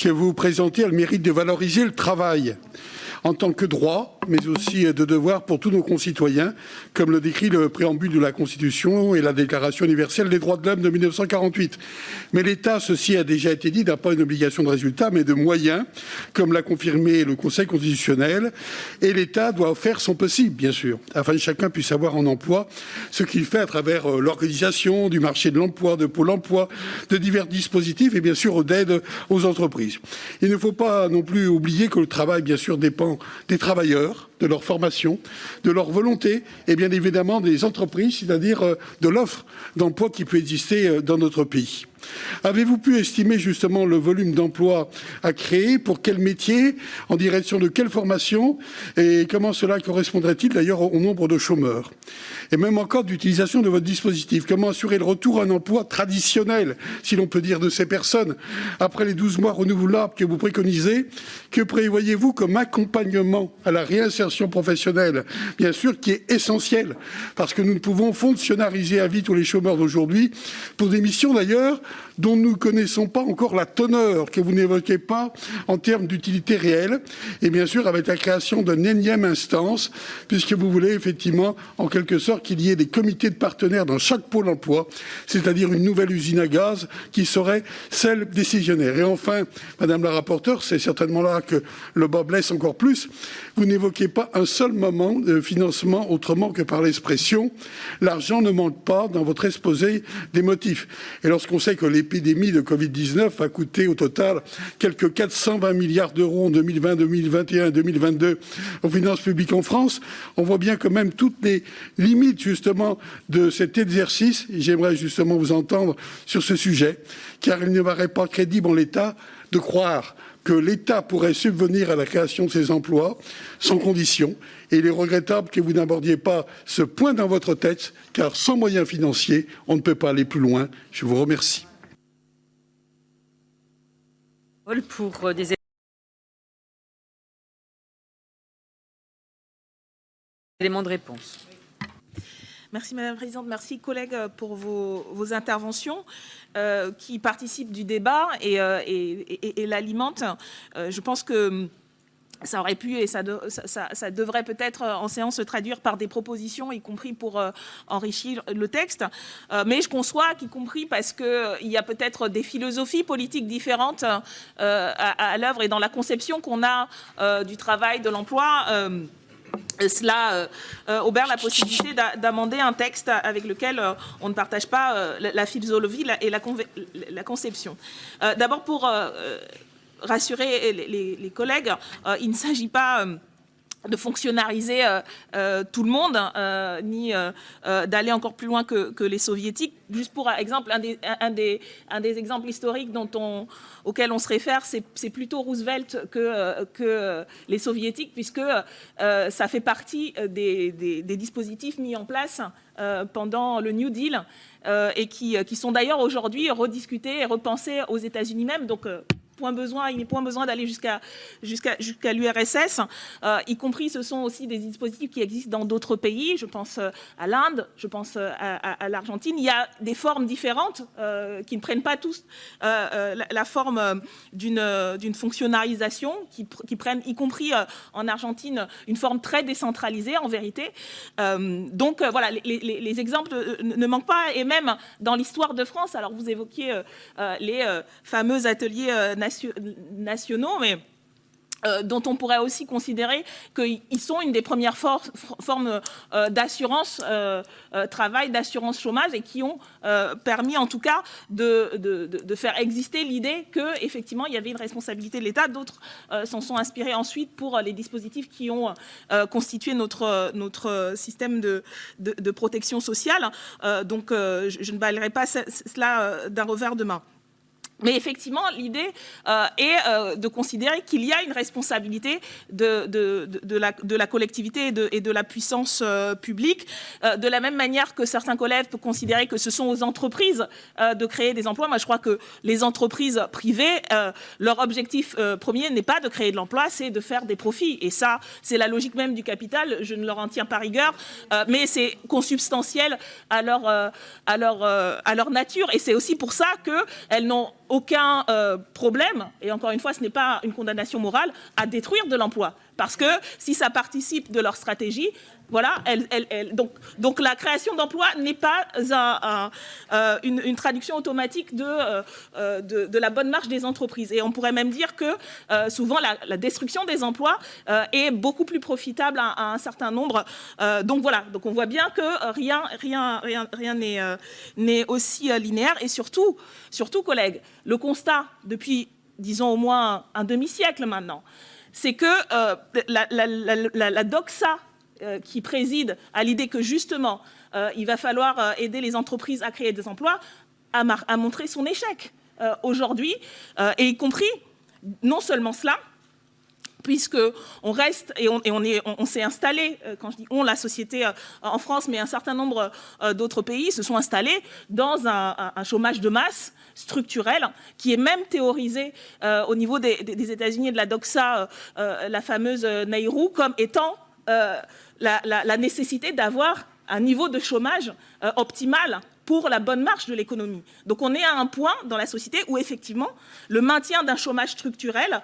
que vous présentez, elle mérite de valoriser le travail en tant que droit, mais aussi de devoir pour tous nos concitoyens, comme le décrit le préambule de la Constitution et la Déclaration universelle des droits de l'homme de 1948. Mais l'État, ceci a déjà été dit, n'a pas une obligation de résultat, mais de moyens, comme l'a confirmé le Conseil constitutionnel. Et l'État doit faire son possible, bien sûr, afin que chacun puisse avoir en emploi ce qu'il fait à travers l'organisation du marché de l'emploi, de Pôle emploi, de divers dispositifs et bien sûr d'aide aux entreprises. Il ne faut pas non plus oublier que le travail, bien sûr, dépend des travailleurs, de leur formation, de leur volonté et bien évidemment des entreprises, c'est-à-dire de l'offre d'emploi qui peut exister dans notre pays. Avez-vous pu estimer justement le volume d'emplois à créer, pour quel métier, en direction de quelle formation et comment cela correspondrait-il d'ailleurs au nombre de chômeurs? Et même encore d'utilisation de votre dispositif, comment assurer le retour à un emploi traditionnel, si l'on peut dire, de ces personnes après les 12 mois renouvelables que vous préconisez? Que prévoyez-vous comme accompagnement à la réinsertion professionnelle, bien sûr, qui est essentiel, parce que nous ne pouvons fonctionnariser à vie tous les chômeurs d'aujourd'hui, pour des missions d'ailleurs dont nous ne connaissons pas encore la teneur, que vous n'évoquez pas en termes d'utilité réelle, et bien sûr avec la création d'une énième instance, puisque vous voulez effectivement, en quelque sorte, qu'il y ait des comités de partenaires dans chaque pôle emploi, c'est-à-dire une nouvelle usine à gaz qui serait celle décisionnaire. Et enfin, Madame la rapporteure, c'est certainement là que le bas blesse encore plus, vous n'évoquez pas un seul moment de financement autrement que par l'expression « l'argent ne manque pas » dans votre exposé des motifs. Et lorsqu'on sait que l'épidémie de Covid-19 a coûté au total quelques 420 milliards d'euros en 2020, 2021, 2022 aux finances publiques en France, on voit bien quand même toutes les limites justement de cet exercice. Et j'aimerais justement vous entendre sur ce sujet, car il ne paraît pas crédible en l'état de croire que l'État pourrait subvenir à la création de ces emplois sans condition. Et il est regrettable que vous n'abordiez pas ce point dans votre tête, car sans moyens financiers, on ne peut pas aller plus loin. Je vous remercie. Pour des éléments de réponse. Merci Madame la Présidente, merci collègues pour vos interventions qui participent du débat et l'alimentent. Je pense que ça aurait pu et ça devrait peut-être en séance se traduire par des propositions, y compris pour enrichir le texte. Mais je conçois qu'y compris parce qu'il y a peut-être des philosophies politiques différentes à l'œuvre et dans la conception qu'on a du travail, de l'emploi. Cela obère la possibilité d'amender un texte avec lequel on ne partage pas la philosophie et la conception. D'abord, pour rassurer les collègues, il ne s'agit pas de fonctionnariser tout le monde, ni d'aller encore plus loin que les soviétiques. Juste pour exemple, un des exemples historiques auxquels on se réfère, c'est plutôt Roosevelt que les soviétiques, puisque ça fait partie des dispositifs mis en place pendant le New Deal et qui sont d'ailleurs aujourd'hui rediscutés et repensés aux États-Unis même. Donc, il n'est point besoin d'aller jusqu'à l'URSS, y compris ce sont aussi des dispositifs qui existent dans d'autres pays. Je pense à l'Inde, je pense à l'Argentine. Il y a des formes différentes qui ne prennent pas tous la forme d'une fonctionnalisation, qui prennent, y compris en Argentine, une forme très décentralisée en vérité. Donc voilà, les exemples ne manquent pas, et même dans l'histoire de France. Alors vous évoquiez les fameux ateliers nationaux, mais dont on pourrait aussi considérer qu'ils sont une des premières formes d'assurance travail, d'assurance chômage, et qui ont permis en tout cas de faire exister l'idée qu'effectivement il y avait une responsabilité de l'État. D'autres s'en sont inspirés ensuite pour les dispositifs qui ont constitué notre système de protection sociale. Donc je ne balayerai pas cela d'un revers de main. Mais effectivement, l'idée est de considérer qu'il y a une responsabilité de la collectivité et de la puissance publique, de la même manière que certains collègues peuvent considérer que ce sont aux entreprises de créer des emplois. Moi, je crois que les entreprises privées, leur objectif premier n'est pas de créer de l'emploi, c'est de faire des profits. Et ça, c'est la logique même du capital. Je ne leur en tiens pas rigueur, mais c'est consubstantiel à leur nature. Et c'est aussi pour ça qu'elles n'ont aucun problème, et encore une fois, ce n'est pas une condamnation morale, à détruire de l'emploi. Parce que si ça participe de leur stratégie, voilà, donc la création d'emplois n'est pas une traduction automatique de la bonne marche des entreprises. Et on pourrait même dire que souvent la destruction des emplois est beaucoup plus profitable à un certain nombre. Donc voilà, donc on voit bien que rien n'est aussi linéaire. Et surtout, collègues, le constat depuis, disons, au moins un demi-siècle maintenant, c'est que la doxa qui préside à l'idée que justement il va falloir aider les entreprises à créer des emplois a montré son échec aujourd'hui, et y compris non seulement cela, puisque on reste et on s'est installé, quand je dis on, la société en France, mais un certain nombre d'autres pays se sont installés dans un chômage de masse structurel qui est même théorisé au niveau des États-Unis et de la doxa, la fameuse Nairou, comme étant la nécessité d'avoir un niveau de chômage optimal pour la bonne marche de l'économie. Donc on est à un point dans la société où effectivement le maintien d'un chômage structurel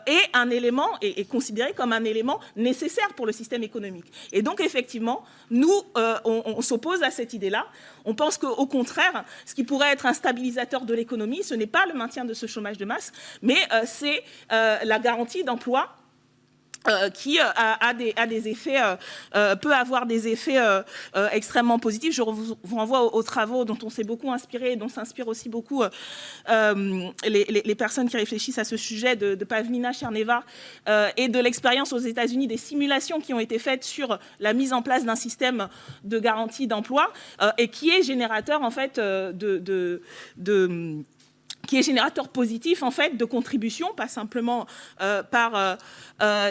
est un élément, est considéré comme un élément nécessaire pour le système économique. Et donc effectivement, nous, on s'oppose à cette idée-là. On pense qu'au contraire, ce qui pourrait être un stabilisateur de l'économie, ce n'est pas le maintien de ce chômage de masse, mais c'est la garantie d'emploi qui peut avoir des effets extrêmement positifs. Je vous renvoie aux travaux dont on s'est beaucoup inspiré et dont s'inspirent aussi beaucoup les personnes qui réfléchissent à ce sujet de Pavlina Tcherneva et de l'expérience aux États-Unis, des simulations qui ont été faites sur la mise en place d'un système de garantie d'emploi et qui est générateur en fait qui est générateur positif en fait de contributions, pas simplement par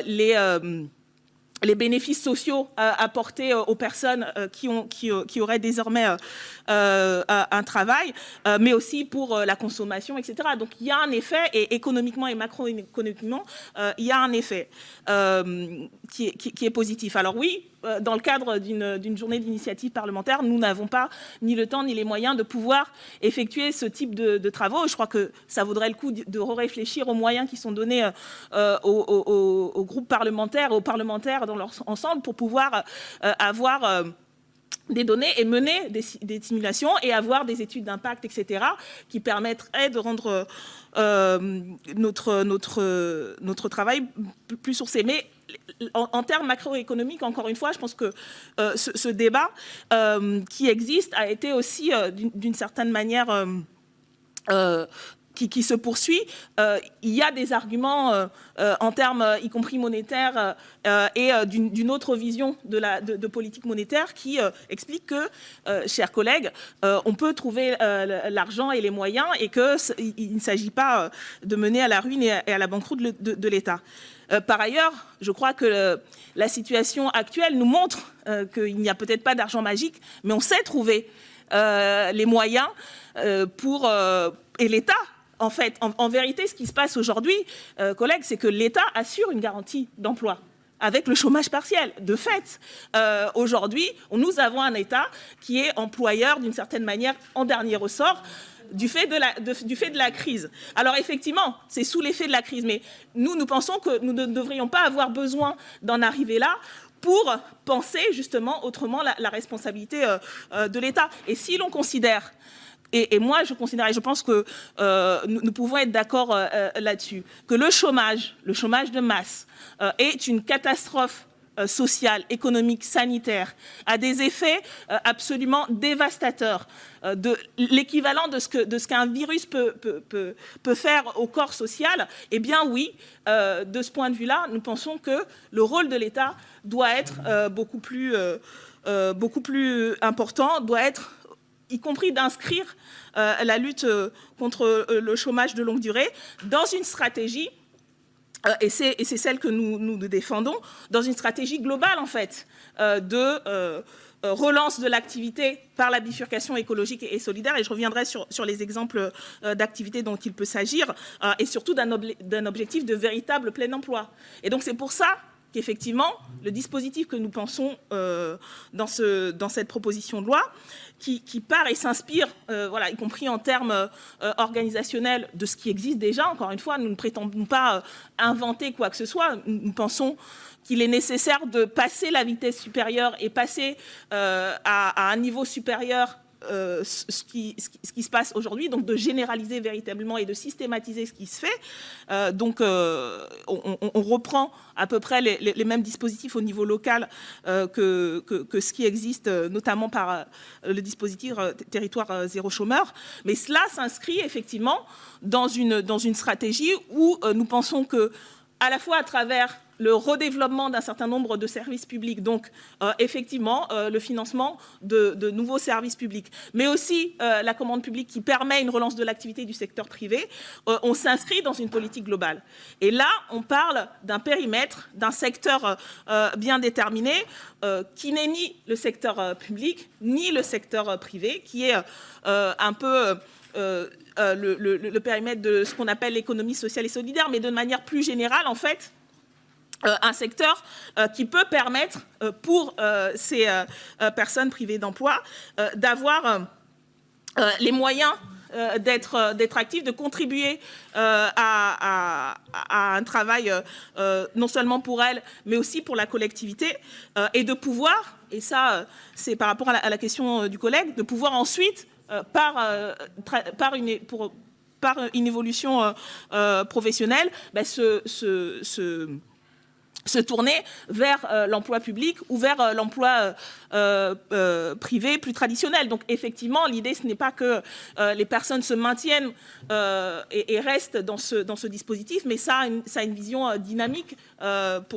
les bénéfices sociaux apportés aux personnes qui auraient désormais un travail, mais aussi pour la consommation, etc. Donc il y a un effet, et économiquement et macroéconomiquement, il y a un effet qui est positif. Alors oui, dans le cadre d'une journée d'initiative parlementaire, nous n'avons pas ni le temps ni les moyens de pouvoir effectuer ce type de travaux. Je crois que ça vaudrait le coup de réfléchir aux moyens qui sont donnés aux groupes parlementaires, aux parlementaires dans leur ensemble, pour pouvoir avoir des données et mener des simulations et avoir des études d'impact, etc., qui permettraient de rendre notre travail plus sourcé. Mais en termes macroéconomiques, encore une fois, je pense que ce débat qui existe a été aussi, d'une certaine manière, qui se poursuit. Il y a des arguments en termes, y compris monétaires, et d'une autre vision de politique monétaire qui explique que, chers collègues, on peut trouver l'argent et les moyens, et qu'il ne s'agit pas de mener à la ruine et à la banqueroute de l'État. Par ailleurs, je crois que la situation actuelle nous montre qu'il n'y a peut-être pas d'argent magique, mais on sait trouver les moyens et l'État. En fait, en vérité, ce qui se passe aujourd'hui, collègues, c'est que l'État assure une garantie d'emploi avec le chômage partiel. De fait, aujourd'hui, nous avons un État qui est employeur d'une certaine manière en dernier ressort, du fait de la crise. Alors effectivement, c'est sous l'effet de la crise, mais nous pensons que nous ne devrions pas avoir besoin d'en arriver là pour penser justement autrement la responsabilité de l'État. Et si l'on considère et moi je considère, et je pense que nous pouvons être d'accord là-dessus, que le chômage de masse est une catastrophe sociale, économique, sanitaire, a des effets absolument dévastateurs, de l'équivalent de ce qu'un virus peut faire au corps social. Eh bien oui, de ce point de vue-là, nous pensons que le rôle de l'État doit être beaucoup plus important, doit être y compris d'inscrire la lutte contre le chômage de longue durée dans une stratégie, et c'est celle que nous défendons, dans une stratégie globale en fait, de relance de l'activité par la bifurcation écologique et solidaire, et je reviendrai sur les exemples d'activités dont il peut s'agir, et surtout d'un objectif de véritable plein emploi. Et donc c'est pour ça qu'effectivement, le dispositif que nous pensons dans cette proposition de loi, qui part et s'inspire, voilà, y compris en termes organisationnels, de ce qui existe déjà. Encore une fois, nous ne prétendons pas inventer quoi que ce soit. Nous pensons qu'il est nécessaire de passer la vitesse supérieure et passer à un niveau supérieur ce qui se passe aujourd'hui, donc de généraliser véritablement et de systématiser ce qui se fait. Donc on reprend à peu près les mêmes dispositifs au niveau local que ce qui existe, notamment par le dispositif territoire zéro chômeur. Mais cela s'inscrit effectivement dans une stratégie où nous pensons que, à la fois à travers le redéveloppement d'un certain nombre de services publics, donc effectivement le financement de nouveaux services publics, mais aussi la commande publique qui permet une relance de l'activité du secteur privé, on s'inscrit dans une politique globale. Et là, on parle d'un périmètre, d'un secteur bien déterminé, qui n'est ni le secteur public, ni le secteur privé, qui est un peu le périmètre de ce qu'on appelle l'économie sociale et solidaire, mais de manière plus générale, en fait, un secteur qui peut permettre pour ces personnes privées d'emploi d'avoir les moyens d'être actifs, de contribuer à un travail non seulement pour elles, mais aussi pour la collectivité, et de pouvoir, et ça c'est par rapport à la question du collègue, de pouvoir ensuite, par une évolution professionnelle, se tourner vers l'emploi public ou vers l'emploi privé plus traditionnel. Donc effectivement, l'idée, ce n'est pas que les personnes se maintiennent et restent dans ce dispositif, mais ça a une vision dynamique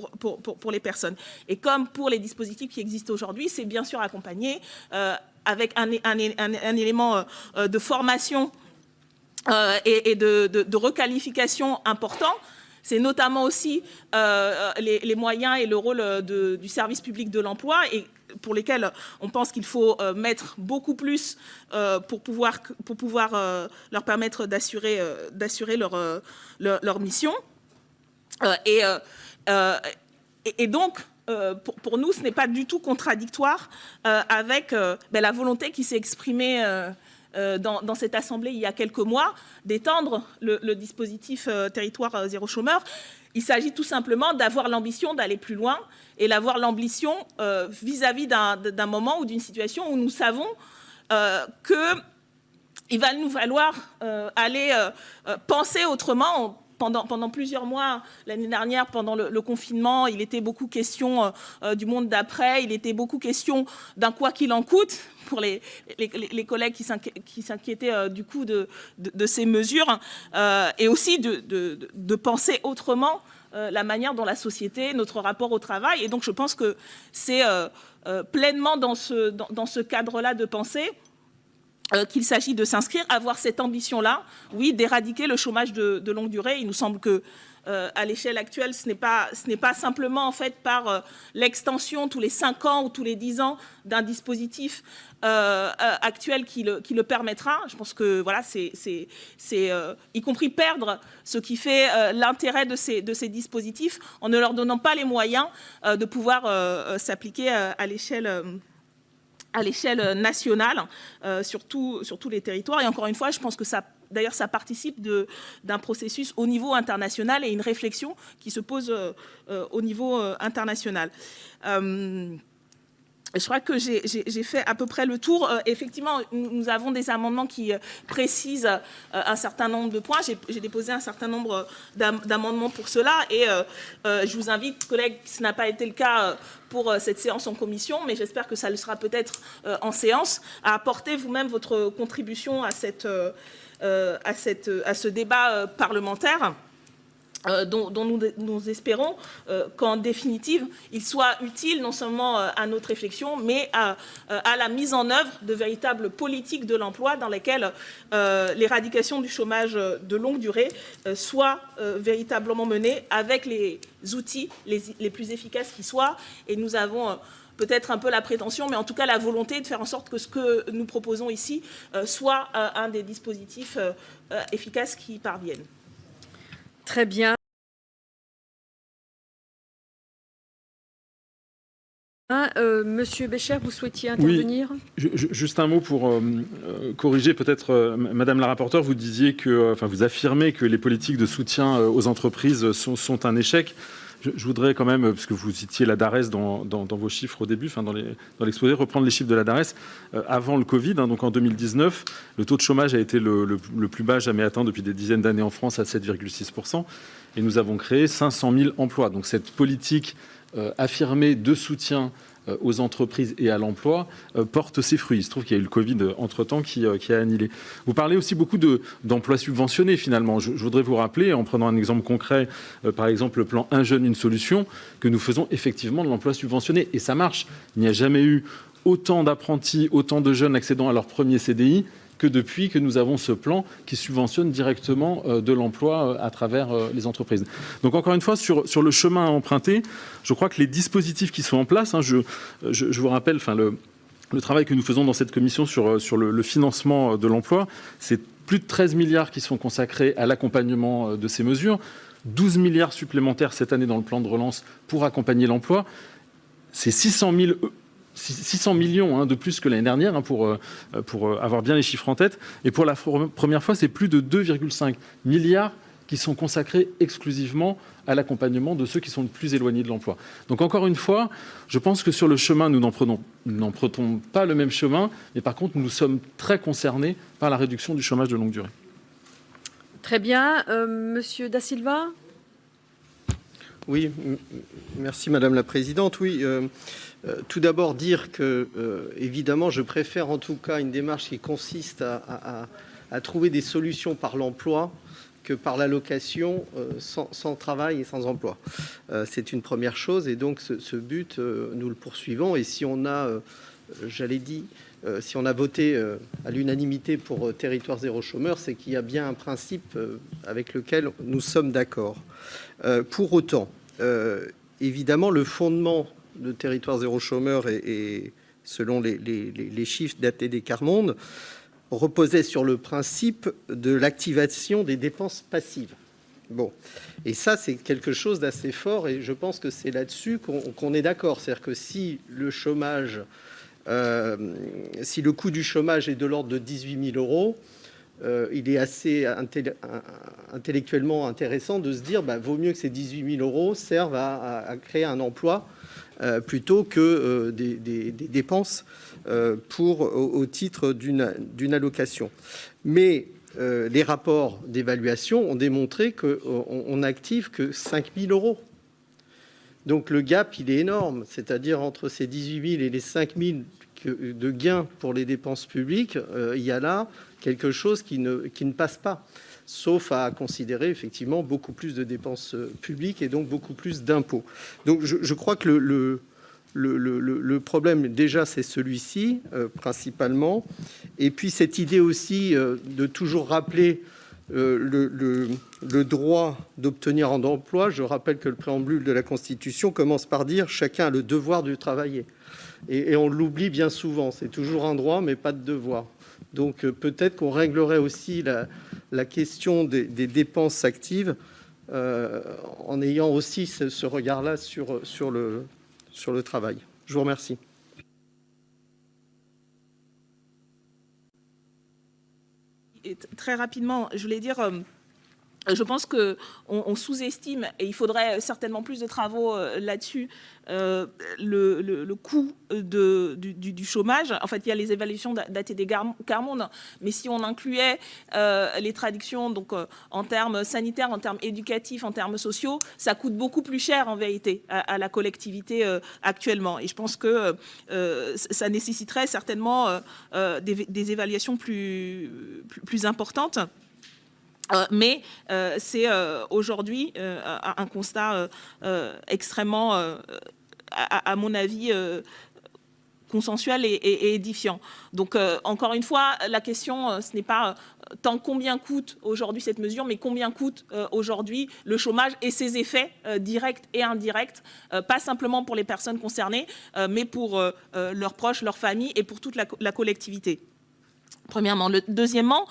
pour les personnes. Et comme pour les dispositifs qui existent aujourd'hui, c'est bien sûr accompagné avec un élément de formation et de requalification important. C'est notamment aussi les moyens et le rôle du service public de l'emploi, et pour lesquels on pense qu'il faut mettre beaucoup plus pour pouvoir leur permettre d'assurer leur mission. Et donc, pour nous, ce n'est pas du tout contradictoire avec la volonté qui s'est exprimée dans cette assemblée il y a quelques mois, d'étendre le dispositif territoire zéro chômeur. Il s'agit tout simplement d'avoir l'ambition d'aller plus loin et d'avoir l'ambition vis-à-vis d'un moment ou d'une situation où nous savons qu'il va nous falloir aller penser autrement. Pendant plusieurs mois, l'année dernière, pendant le confinement, il était beaucoup question du monde d'après, il était beaucoup question d'un quoi qu'il en coûte pour les collègues qui s'inquiétaient du coût de ces mesures, et aussi de penser autrement la manière dont la société, notre rapport au travail. Et donc je pense que c'est pleinement dans ce cadre-là de pensée qu'il s'agit de s'inscrire, avoir cette ambition-là, oui, d'éradiquer le chômage de longue durée. Il nous semble que, à l'échelle actuelle, ce n'est pas simplement en fait par l'extension tous les 5 ans ou tous les 10 ans d'un dispositif actuel qui le permettra. Je pense que voilà, c'est y compris perdre ce qui fait l'intérêt de ces dispositifs en ne leur donnant pas les moyens de pouvoir s'appliquer à l'échelle nationale, sur tous les territoires. Et encore une fois, je pense que ça participe d'un processus au niveau international et une réflexion qui se pose au niveau international. Je crois que j'ai fait à peu près le tour. Effectivement, nous avons des amendements qui précisent un certain nombre de points. J'ai déposé un certain nombre d'amendements pour cela. Et je vous invite, collègues, ce n'a pas été le cas pour cette séance en commission, mais j'espère que ça le sera peut-être en séance, à apporter vous-même votre contribution à ce débat parlementaire. Dont nous espérons qu'en définitive, il soit utile non seulement à notre réflexion, mais à la mise en œuvre de véritables politiques de l'emploi dans lesquelles l'éradication du chômage de longue durée soit véritablement menée avec les outils les plus efficaces qui soient. Et nous avons peut-être un peu la prétention, mais en tout cas la volonté de faire en sorte que ce que nous proposons ici soit un des dispositifs efficaces qui y parviennent. Très bien. Monsieur Bécher, vous souhaitiez intervenir? Oui, juste un mot pour corriger peut-être, Madame la rapporteure, vous disiez que, vous affirmez que les politiques de soutien aux entreprises sont un échec. Je voudrais quand même, puisque vous citiez la DARES dans vos chiffres au début, dans l'exposé, reprendre les chiffres de la DARES. Avant le Covid, donc en 2019, le taux de chômage a été le plus bas jamais atteint depuis des dizaines d'années en France, à 7,6%. Et nous avons créé 500 000 emplois. Donc cette politique affirmée de soutien aux entreprises et à l'emploi porte ses fruits. Il se trouve qu'il y a eu le Covid entre-temps qui a annihilé. Vous parlez aussi beaucoup d'emplois subventionnés finalement. Je voudrais vous rappeler, en prenant un exemple concret, par exemple le plan Un jeune, une solution, que nous faisons effectivement de l'emploi subventionné. Et ça marche. Il n'y a jamais eu autant d'apprentis, autant de jeunes accédant à leur premier CDI que depuis que nous avons ce plan qui subventionne directement de l'emploi à travers les entreprises. Donc encore une fois, sur le chemin à emprunter, je crois que les dispositifs qui sont en place, je vous rappelle le travail que nous faisons dans cette commission sur le financement de l'emploi, c'est plus de 13 milliards qui sont consacrés à l'accompagnement de ces mesures, 12 milliards supplémentaires cette année dans le plan de relance pour accompagner l'emploi, c'est 600 millions de plus que l'année dernière, pour avoir bien les chiffres en tête. Et pour la première fois, c'est plus de 2,5 milliards qui sont consacrés exclusivement à l'accompagnement de ceux qui sont le plus éloignés de l'emploi. Donc encore une fois, je pense que sur le chemin, nous n'empruntons pas le même chemin, mais par contre, nous sommes très concernés par la réduction du chômage de longue durée. Très bien. Monsieur Da Silva? Oui, merci Madame la Présidente. Oui, tout d'abord dire que, évidemment, je préfère en tout cas une démarche qui consiste à trouver des solutions par l'emploi que par l'allocation sans travail et sans emploi. C'est une première chose et donc ce but, nous le poursuivons. Et si on a, si on a voté à l'unanimité pour territoire zéro chômeur, c'est qu'il y a bien un principe avec lequel nous sommes d'accord. Pour autant, évidemment, le fondement de territoire zéro chômeur et selon les chiffres d'ATD Quart Monde, reposait sur le principe de l'activation des dépenses passives. Bon, et ça, c'est quelque chose d'assez fort, et je pense que c'est là-dessus qu'on est d'accord. C'est-à-dire que si le chômage, si le coût du chômage est de l'ordre de 18 000 euros, il est assez intellectuellement intéressant de se dire vaut mieux que ces 18 000 euros servent à créer un emploi plutôt que des dépenses au titre d'une allocation. Mais les rapports d'évaluation ont démontré qu'on n'active que 5 000 euros. Donc le gap, il est énorme, c'est-à-dire entre ces 18 000 et les 5 000 de gains pour les dépenses publiques, il y a là quelque chose qui ne passe pas, sauf à considérer effectivement beaucoup plus de dépenses publiques et donc beaucoup plus d'impôts. Donc je crois que le problème, déjà, c'est celui-ci, principalement. Et puis cette idée aussi de toujours rappeler le droit d'obtenir un emploi. Je rappelle que le préambule de la Constitution commence par dire « chacun a le devoir de travailler ». Et on l'oublie bien souvent. C'est toujours un droit, mais pas de devoir. Donc peut-être qu'on réglerait aussi la question des dépenses actives en ayant aussi ce regard-là sur le travail. Je vous remercie. Et très rapidement, je voulais dire je pense qu'on sous-estime, et il faudrait certainement plus de travaux là-dessus, le coût du chômage. En fait, il y a les évaluations d'ATD Carmonde, mais si on incluait les traductions donc, en termes sanitaires, en termes éducatifs, en termes sociaux, ça coûte beaucoup plus cher en vérité à la collectivité actuellement. Et je pense que ça nécessiterait certainement des évaluations plus importantes. Mais c'est aujourd'hui un constat extrêmement, à mon avis, consensuel et édifiant. Donc, encore une fois, la question, ce n'est pas tant combien coûte aujourd'hui cette mesure, mais combien coûte aujourd'hui le chômage et ses effets directs et indirects, pas simplement pour les personnes concernées, mais pour leurs proches, leurs familles et pour toute la collectivité. Premièrement. Deuxièmement,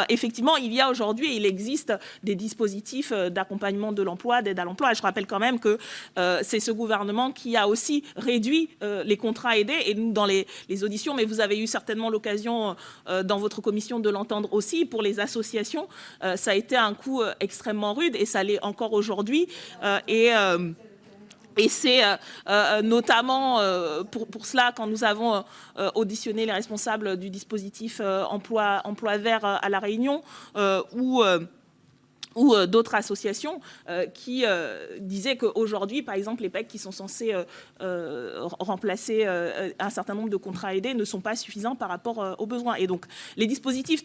effectivement, il y a aujourd'hui, il existe des dispositifs d'accompagnement de l'emploi, d'aide à l'emploi. Et je rappelle quand même que c'est ce gouvernement qui a aussi réduit les contrats aidés. Et nous, dans les auditions, mais vous avez eu certainement l'occasion dans votre commission de l'entendre aussi, pour les associations, ça a été un coup extrêmement rude et ça l'est encore aujourd'hui. Et c'est notamment pour cela, quand nous avons auditionné les responsables du dispositif emploi vert à La Réunion, ou d'autres associations qui disaient qu'aujourd'hui, par exemple, les PEC qui sont censés remplacer un certain nombre de contrats aidés ne sont pas suffisants par rapport aux besoins. Et donc, les dispositifs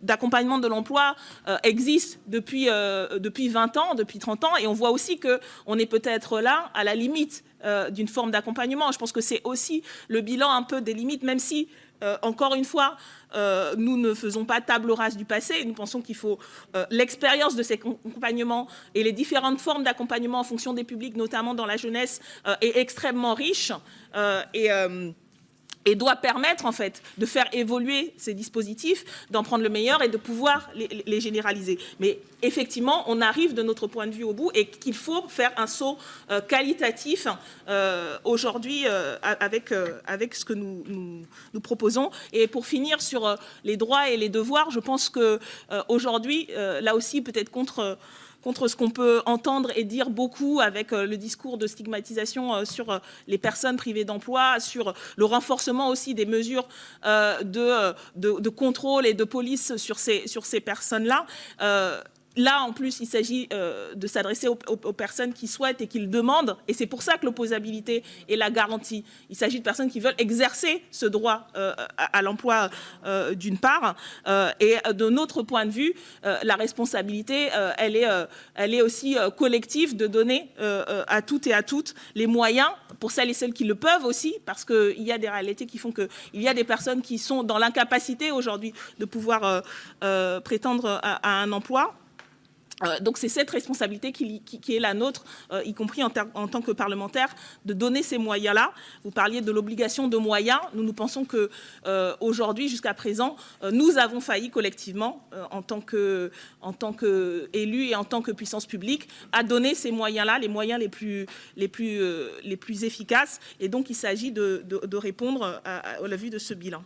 d'accompagnement de l'emploi existent depuis 20 ans, depuis 30 ans, et on voit aussi qu'on est peut-être là, à la limite d'une forme d'accompagnement. Je pense que c'est aussi le bilan un peu des limites, même si, encore une fois, nous ne faisons pas table rase du passé. Nous pensons qu'il faut l'expérience de ces accompagnements et les différentes formes d'accompagnement en fonction des publics, notamment dans la jeunesse, est extrêmement riche et doit permettre en fait de faire évoluer ces dispositifs, d'en prendre le meilleur et de pouvoir les généraliser. Mais effectivement, on arrive de notre point de vue au bout et qu'il faut faire un saut qualitatif aujourd'hui avec ce que nous proposons. Et pour finir sur les droits et les devoirs, je pense qu'aujourd'hui, là aussi peut-être contre ce qu'on peut entendre et dire beaucoup avec le discours de stigmatisation sur les personnes privées d'emploi, sur le renforcement aussi des mesures de contrôle et de police sur ces personnes-là. Là, en plus, il s'agit de s'adresser aux personnes qui souhaitent et qui le demandent. Et c'est pour ça que l'opposabilité est la garantie. Il s'agit de personnes qui veulent exercer ce droit à l'emploi d'une part. Et de notre point de vue, la responsabilité, elle est aussi collective de donner à toutes et à toutes les moyens, pour celles et celles qui le peuvent aussi, parce qu'il y a des réalités qui font qu'il y a des personnes qui sont dans l'incapacité aujourd'hui de pouvoir prétendre à un emploi. Donc c'est cette responsabilité qui est la nôtre, y compris en tant que parlementaire, de donner ces moyens-là. Vous parliez de l'obligation de moyens. Nous pensons qu'aujourd'hui, jusqu'à présent, nous avons failli collectivement, en tant qu'élus et en tant que puissance publique, à donner ces moyens-là, les moyens les plus efficaces. Et donc il s'agit de répondre à la vue de ce bilan.